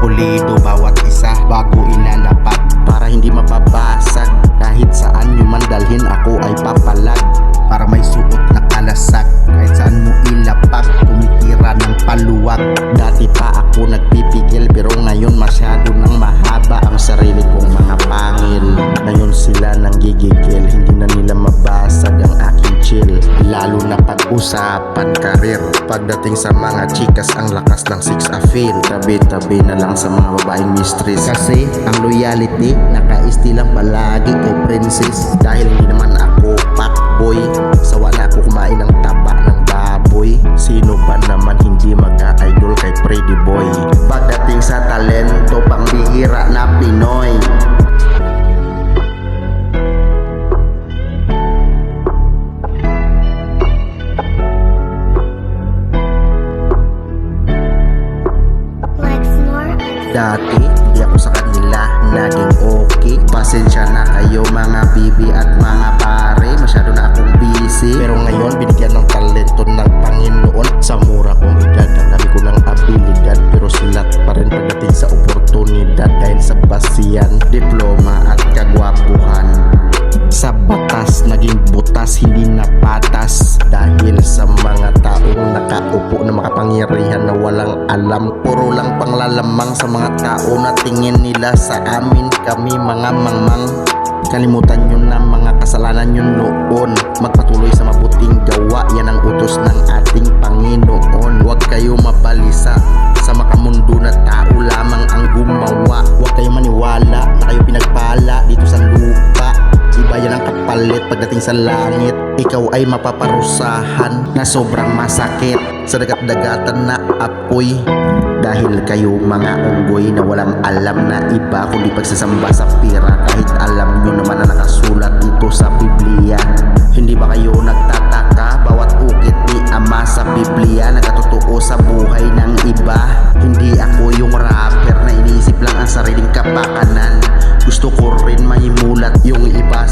Pulido bawat isa bago ilalapag para hindi mababasag. Kahit saan nyo man dalhin ako ay papalag para may suot na kalasag. Kahit saan mo ilapag tumitira ng paluwag. Dati pa ako nagpipigil pero ngayon masyado nang mahaba ang sarili kong mga pangil. Ngayon sila nang gigigil, hindi na nila mabasag ang aking chill. Lalo na pag-usapan karir, pagdating sa mga chikas ang lakas ng six a feel. Tabi-tabi na lang sa mga babaeng mistress, kasi ang loyalty nakaistilang palagi kay princess. Dahil hindi naman ako fuckboy, sawa na ako kumain ng taba ng baboy. Sino ba naman hindi mag-idol kay Pretty Boy? Pagdating sa talento, pangbihira na Pinoy. Dati, di ako sa kanila naging okay. Pasensya na kayo mga bibi at mga pare, masyado na akong busy. Pero ngayon, binigyan ng talento ng Panginoon. Sa mura kong edad, ang dami ko ng abilidad. Pero silat pa rin pagdating sa oportunidad. Dahil sa basihan, diploma at kagwapuhan. Sa batas, naging butas, hindi napatas. Dahil sa mga taong nakaupo na makapangyarihan na walang alam. Puro lang panglalamang sa mga tao na tingin nila sa amin. Kami mga mangmang. Kalimutan nyo na mga kasalanan nyo noon. Magpatuloy sa mabuting gawa, yan ang utos ng ating Panginoon. Huwag kayo mabalisa sa makamundo na tao lamang ang gumawa. Huwag kayo maniwala na kayo pinagpala dito sa lupa. Iba yan ang kapalit pagdating sa langit. Ikaw ay mapaparusahan na sobrang masakit sa dagat-dagatan na apoy. Dahil kayo mga unggoy na walang alam na iba kundi pagsasamba sa pira. Kahit alam nyo naman na nakasulat dito sa Biblia. Hindi ba kayo nagtataka? Bawat ukit ni Ama sa Biblia nagkatotoo sa buhay ng iba. Hindi ako yung rapper na iniisip lang ang sariling kapakanan. Gusto ko rin maimulat yung iba